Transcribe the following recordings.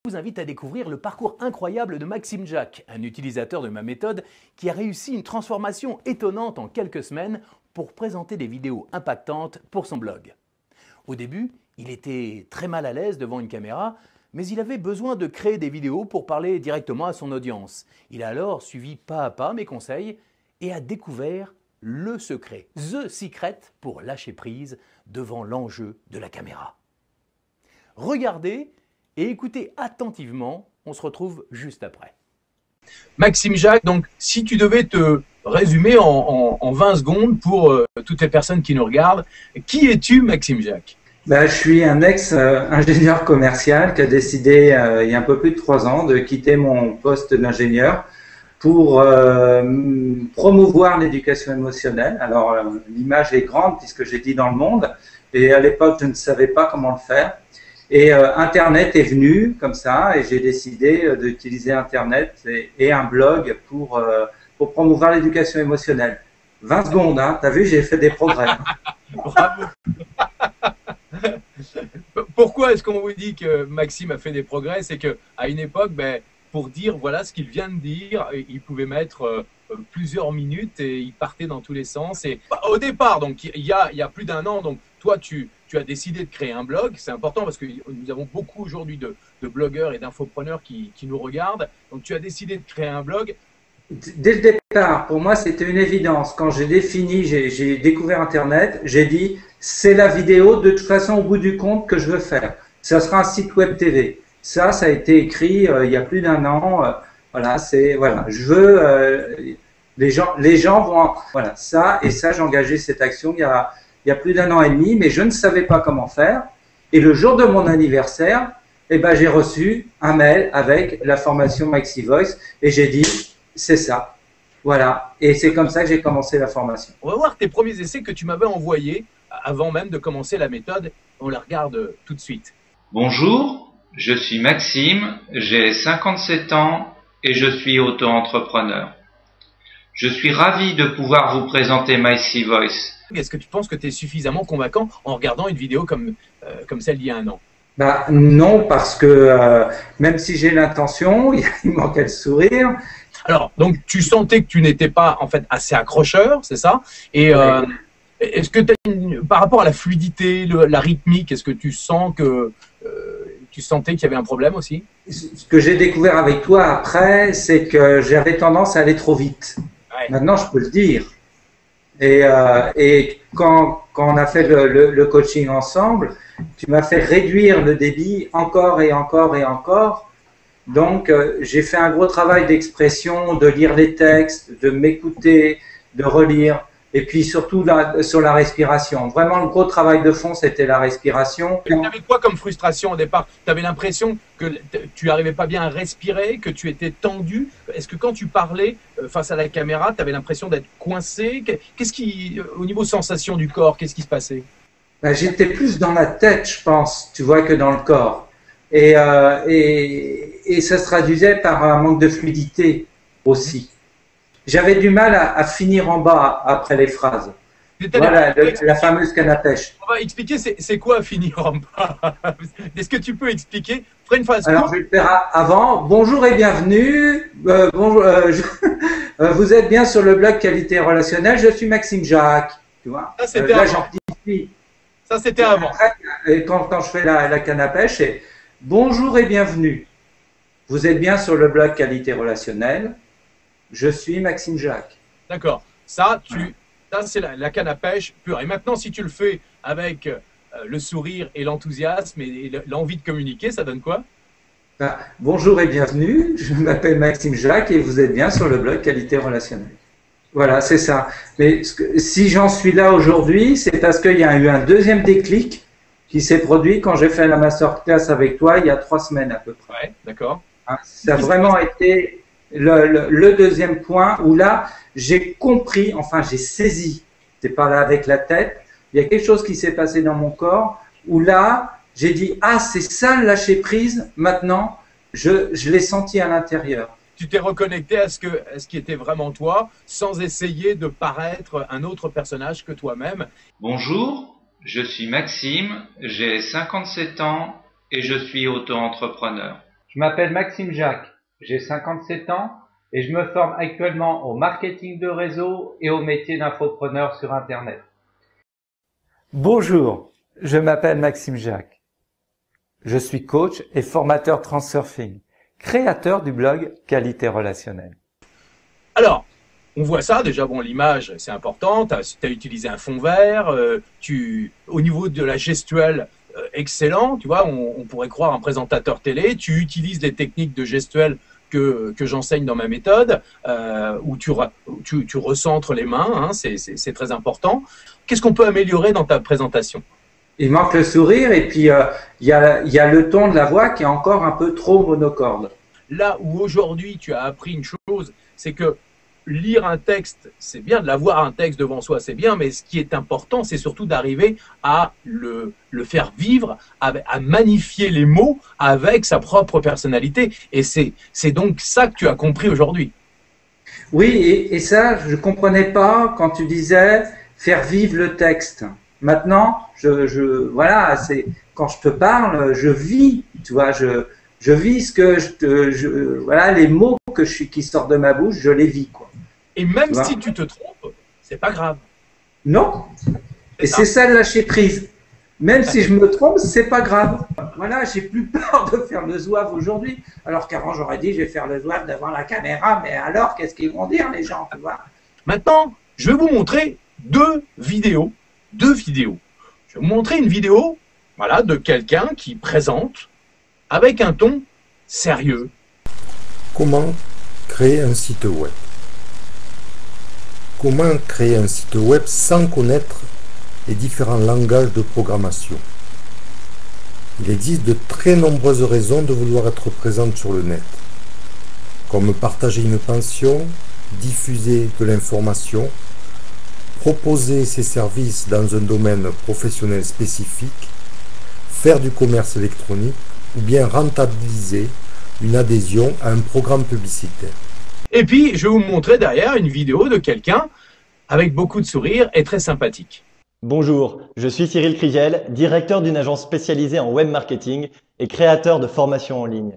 Je vous invite à découvrir le parcours incroyable de Maxime Jack, un utilisateur de ma méthode qui a réussi une transformation étonnante en quelques semaines pour présenter des vidéos impactantes pour son blog. Au début, il était très mal à l'aise devant une caméra, mais il avait besoin de créer des vidéos pour parler directement à son audience. Il a alors suivi pas à pas mes conseils et a découvert le secret, the secret pour lâcher prise devant l'enjeu de la caméra. Regardez et écoutez attentivement, on se retrouve juste après. Maxime Jack, donc si tu devais te résumer en 20 secondes pour toutes les personnes qui nous regardent, qui es-tu Maxime Jack? Je suis un ex-ingénieur commercial qui a décidé il y a un peu plus de 3 ans de quitter mon poste d'ingénieur pour promouvoir l'éducation émotionnelle. Alors l'image est grande puisque j'ai dit dans le monde et à l'époque je ne savais pas comment le faire. Et Internet est venu comme ça et j'ai décidé d'utiliser Internet et un blog pour promouvoir l'éducation émotionnelle. 20 secondes, hein, t'as vu, j'ai fait des progrès. Bravo. Pourquoi est-ce qu'on vous dit que Maxime a fait des progrès? C'est qu'à une époque, pour dire voilà ce qu'il vient de dire, il pouvait mettre plusieurs minutes et il partait dans tous les sens. Et au départ, donc il y a plus d'1 an, donc toi tu as décidé de créer un blog. C'est important parce que nous avons beaucoup aujourd'hui de blogueurs et d'infopreneurs qui nous regardent. Donc tu as décidé de créer un blog. Dès le départ, pour moi, c'était une évidence. Quand j'ai découvert Internet, j'ai dit c'est la vidéo de toute façon au bout du compte que je veux faire. Ça sera un site web TV. Ça a été écrit il y a plus d'1 an. Je veux les gens vont voilà ça et ça. J'ai engagé cette action il y a plus d'1 an et demi, mais je ne savais pas comment faire. Et le jour de mon anniversaire, j'ai reçu un mail avec la formation Maxi Voice et j'ai dit c'est ça. Voilà. Et c'est comme ça que j'ai commencé la formation. On va voir tes premiers essais que tu m'avais envoyés avant même de commencer la méthode. On la regarde tout de suite. Bonjour, je suis Maxime, j'ai 57 ans et je suis auto-entrepreneur. Je suis ravi de pouvoir vous présenter Maxi Voice. Est-ce que tu penses que tu es suffisamment convaincant en regardant une vidéo comme celle d'il y a 1 an? Non, parce que même si j'ai l'intention, il manquait le sourire. Alors, donc tu sentais que tu n'étais pas en fait assez accrocheur, c'est ça? Et est-ce que par rapport à la fluidité, la rythmique, est-ce que tu sens que tu sentais qu'il y avait un problème aussi? Ce que j'ai découvert avec toi après, c'est que j'avais tendance à aller trop vite. Ouais. Maintenant, je peux le dire. Et quand on a fait le coaching ensemble, tu m'as fait réduire le débit encore et encore et encore. Donc, j'ai fait un gros travail d'expression, de lire les textes, de m'écouter, de relire, et puis surtout sur la respiration. Vraiment, le gros travail de fond, c'était la respiration. Tu avais quoi comme frustration au départ? Tu avais l'impression que tu n'arrivais pas bien à respirer, que tu étais tendu? Est-ce que quand tu parlais face à la caméra, tu avais l'impression d'être coincé? Qu'est-ce qui, au niveau sensation du corps, qu'est-ce qui se passait? J'étais plus dans la tête, je pense, tu vois, que dans le corps. Et ça se traduisait par un manque de fluidité aussi. J'avais du mal à finir en bas après les phrases. Voilà, la fameuse canne à pêche. On va expliquer c'est quoi finir en bas. Est-ce que tu peux expliquer? Ferai une phrase. Alors, je vais le faire avant. Bonjour et bienvenue. Vous êtes bien sur le blog Qualité Relationnelle. Je suis Maxime Jack. Tu vois, ça, c'était avant. Ça, c'était avant. Après, quand je fais la canne à pêche, c'est bonjour et bienvenue. Vous êtes bien sur le blog Qualité Relationnelle. Je suis Maxime Jack. D'accord. Ça, c'est la canne à pêche pure. Et maintenant, si tu le fais avec le sourire et l'enthousiasme et l'envie de communiquer, ça donne quoi? Bonjour et bienvenue. Je m'appelle Maxime Jack et vous êtes bien sur le blog Qualité Relationnelle. Voilà, c'est ça. Mais si j'en suis là aujourd'hui, c'est parce qu'il y a eu un deuxième déclic qui s'est produit quand j'ai fait la masterclass avec toi il y a 3 semaines à peu près. Ouais, d'accord. Ça a vraiment été le deuxième point où là, j'ai compris, enfin j'ai saisi, c'est pas là avec la tête, il y a quelque chose qui s'est passé dans mon corps où là, j'ai dit, ah c'est ça le lâcher prise, maintenant, je l'ai senti à l'intérieur. Tu t'es reconnecté à ce qui était vraiment toi, sans essayer de paraître un autre personnage que toi-même. Bonjour, je suis Maxime, j'ai 57 ans et je suis auto-entrepreneur. Je m'appelle Maxime Jacques, j'ai 57 ans et je me forme actuellement au marketing de réseau et au métier d'infopreneur sur Internet. Bonjour, je m'appelle Maxime Jacques. Je suis coach et formateur Transurfing, créateur du blog Qualité relationnelle. Alors, on voit ça, déjà, bon, l'image, c'est important, tu as utilisé un fond vert, au niveau de la gestuelle, excellent, tu vois, on pourrait croire un présentateur télé, tu utilises les techniques de gestuelle que j'enseigne dans ma méthode, où tu recentres les mains, hein, c'est très important. Qu'est-ce qu'on peut améliorer dans ta présentation? Il manque le sourire et puis il y a le ton de la voix qui est encore un peu trop monocorde. Là où aujourd'hui tu as appris une chose, c'est que lire un texte, c'est bien, de l'avoir un texte devant soi, c'est bien, mais ce qui est important, c'est surtout d'arriver à le faire vivre, à magnifier les mots avec sa propre personnalité. Et c'est donc ça que tu as compris aujourd'hui. Oui, et ça, je comprenais pas quand tu disais faire vivre le texte. Maintenant, voilà, c'est quand je te parle, je vis, tu vois, je vis ce que voilà, les mots qui sortent de ma bouche, je les vis, quoi. Et même si tu te trompes, c'est pas grave. Non. Et c'est ça le lâcher prise. Même si je me trompe, c'est pas grave. Voilà, j'ai plus peur de faire le zouave aujourd'hui. Alors qu'avant, j'aurais dit, je vais faire le zouave devant la caméra, mais alors, qu'est-ce qu'ils vont dire, les gens, tu vois? Maintenant, je vais vous montrer deux vidéos. Je vais vous montrer une vidéo, voilà, de quelqu'un qui présente avec un ton sérieux. Comment créer un site web? Comment créer un site web sans connaître les différents langages de programmation? Il existe de très nombreuses raisons de vouloir être présente sur le net, comme partager une passion, diffuser de l'information, proposer ses services dans un domaine professionnel spécifique, faire du commerce électronique ou bien rentabiliser une adhésion à un programme publicitaire. Et puis, je vais vous montrer derrière une vidéo de quelqu'un avec beaucoup de sourire et très sympathique. Bonjour, je suis Cyril Crigiel, directeur d'une agence spécialisée en web marketing et créateur de formations en ligne.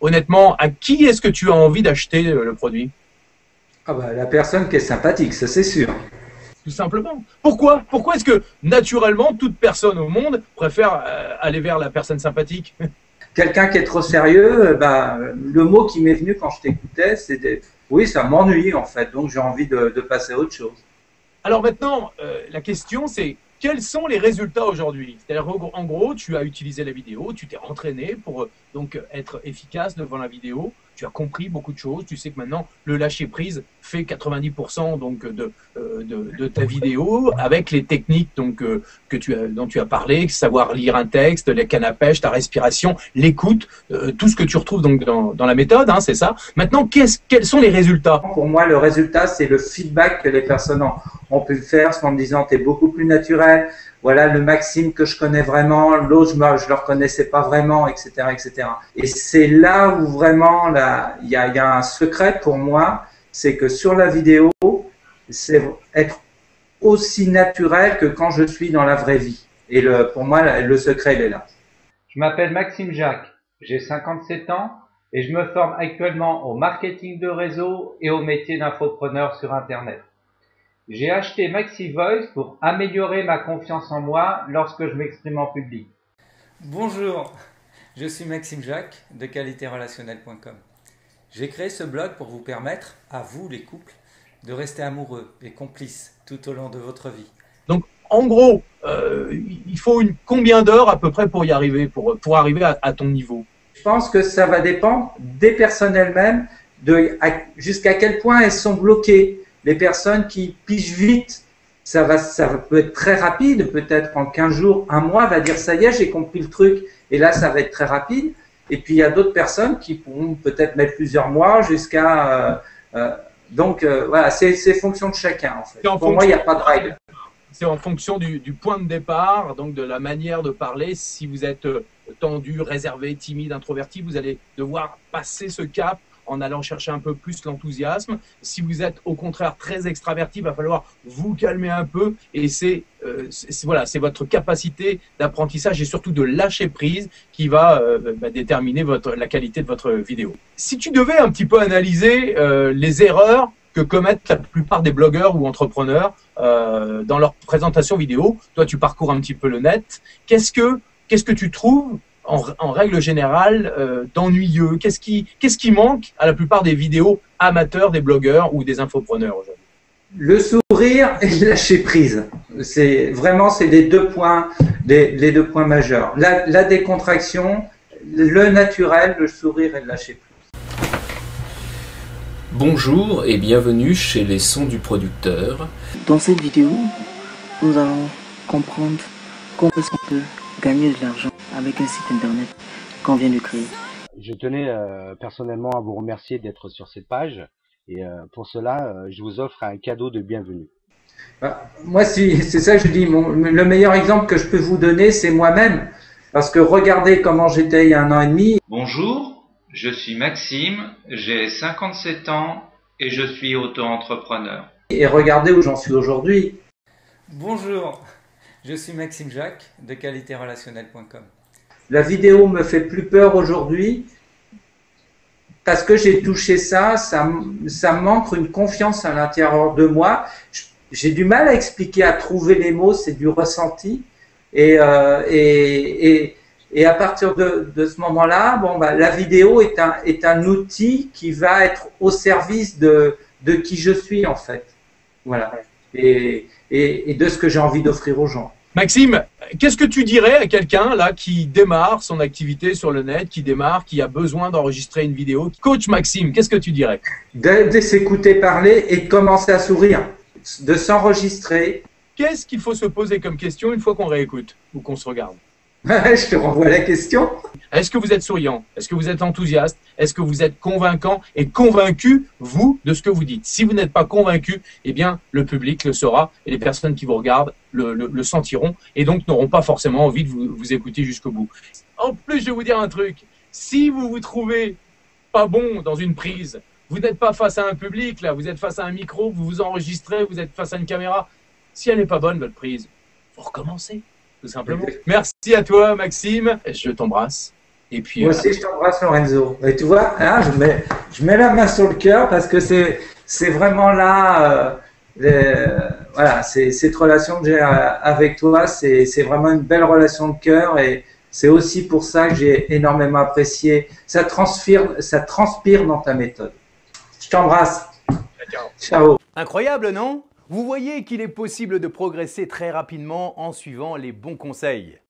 Honnêtement, à qui est-ce que tu as envie d'acheter le produit? Ah bah, la personne qui est sympathique, ça c'est sûr. Tout simplement. Pourquoi est-ce que naturellement toute personne au monde préfère aller vers la personne sympathique? Quelqu'un qui est trop sérieux, le mot qui m'est venu quand je t'écoutais, c'était oui, ça m'ennuie en fait, donc j'ai envie de passer à autre chose. Alors maintenant, la question c'est quels sont les résultats aujourd'hui? C'est-à-dire en gros, tu as utilisé la vidéo, tu t'es entraîné pour donc être efficace devant la vidéo, tu as compris beaucoup de choses, tu sais que maintenant le lâcher prise fait 90% donc de ta vidéo avec les techniques donc dont tu as parlé, savoir lire un texte, les cannes à pêche, ta respiration, l'écoute, tout ce que tu retrouves donc dans la méthode, hein, c'est ça. Maintenant, quels sont les résultats? Pour moi, le résultat, c'est le feedback que les personnes ont pu faire en me disant tu es beaucoup plus naturel. Voilà le Maxime que je connais vraiment, l'autre je le reconnaissais pas vraiment, etc., etc. Et c'est là où vraiment il y a un secret pour moi, c'est que sur la vidéo, c'est être aussi naturel que quand je suis dans la vraie vie. Et pour moi, le secret il est là. Je m'appelle Maxime Jacques, j'ai 57 ans et je me forme actuellement au marketing de réseau et au métier d'infopreneur sur Internet. J'ai acheté MaxiVoice pour améliorer ma confiance en moi lorsque je m'exprime en public. Bonjour, je suis Maxime Jacques de qualitérelationnelle.com. J'ai créé ce blog pour vous permettre, à vous les couples, de rester amoureux et complices tout au long de votre vie. Donc en gros, il faut combien d'heures à peu près pour y arriver, pour arriver à ton niveau? Je pense que ça va dépendre des personnes elles-mêmes, jusqu'à quel point elles sont bloquées. Les personnes qui pigent vite, ça peut être très rapide, peut-être en 15 jours, un mois, va dire ça y est, j'ai compris le truc, et là ça va être très rapide. Et puis il y a d'autres personnes qui pourront peut-être mettre plusieurs mois jusqu'à… voilà, c'est fonction de chacun en fait. Pour moi, il n'y a pas de règle. C'est en fonction du point de départ, donc de la manière de parler. Si vous êtes tendu, réservé, timide, introverti, vous allez devoir passer ce cap en allant chercher un peu plus l'enthousiasme. Si vous êtes au contraire très extraverti, il va falloir vous calmer un peu et c'est voilà, c'est votre capacité d'apprentissage et surtout de lâcher prise qui va déterminer la qualité de votre vidéo. Si tu devais un petit peu analyser les erreurs que commettent la plupart des blogueurs ou entrepreneurs dans leur présentation vidéo, toi tu parcours un petit peu le net, qu'est-ce que tu trouves en règle générale d'ennuyeux? Qu'est-ce qui manque à la plupart des vidéos amateurs des blogueurs ou des infopreneurs aujourd'hui? Le sourire et le lâcher prise. C'est les deux points, les deux points majeurs. La décontraction, le naturel, le sourire et le lâcher prise. Bonjour et bienvenue chez les Sons du Producteur. Dans cette vidéo, nous allons comprendre comment est-ce qu'on peut gagner de l'argent avec un site internet qu'on vient de créer. Je tenais personnellement à vous remercier d'être sur cette page. Et pour cela, je vous offre un cadeau de bienvenue. Moi, c'est ça que je dis. Le meilleur exemple que je peux vous donner, c'est moi-même. Parce que regardez comment j'étais il y a 1 an et demi. Bonjour, je suis Maxime, j'ai 57 ans et je suis auto-entrepreneur. Et regardez où j'en suis aujourd'hui. Bonjour, je suis Maxime Jacques de qualitérelationnelle.com. La vidéo me fait plus peur aujourd'hui. Parce que j'ai touché ça me manque une confiance à l'intérieur de moi. J'ai du mal à expliquer, à trouver les mots, c'est du ressenti. Et à partir de ce moment-là, la vidéo est un outil qui va être au service de qui je suis en fait. Voilà. Et de ce que j'ai envie d'offrir aux gens. Maxime, qu'est-ce que tu dirais à quelqu'un là qui démarre son activité sur le net, qui a besoin d'enregistrer une vidéo? Coach Maxime, qu'est-ce que tu dirais? De s'écouter parler et de commencer à sourire, de s'enregistrer. Qu'est-ce qu'il faut se poser comme question une fois qu'on réécoute ou qu'on se regarde? Je te renvoie la question. Est-ce que vous êtes souriant? Est-ce que vous êtes enthousiaste? Est-ce que vous êtes convaincant et convaincu, vous, de ce que vous dites? Si vous n'êtes pas convaincu, eh bien, le public le saura et les personnes qui vous regardent le sentiront et donc n'auront pas forcément envie de vous écouter jusqu'au bout. En plus, je vais vous dire un truc. Si vous vous trouvez pas bon dans une prise, vous n'êtes pas face à un public, là, vous êtes face à un micro, vous vous enregistrez, vous êtes face à une caméra. Si elle n'est pas bonne, votre prise, vous recommencez. Tout simplement. Merci à toi, Maxime. Je t'embrasse. Et puis, moi aussi, je t'embrasse, Lorenzo. Et tu vois, hein, je mets la main sur le cœur parce que c'est vraiment là, voilà, cette relation que j'ai avec toi, c'est vraiment une belle relation de cœur et c'est aussi pour ça que j'ai énormément apprécié. Ça transpire dans ta méthode. Je t'embrasse. Ciao. Incroyable, non ? Vous voyez qu'il est possible de progresser très rapidement en suivant les bons conseils.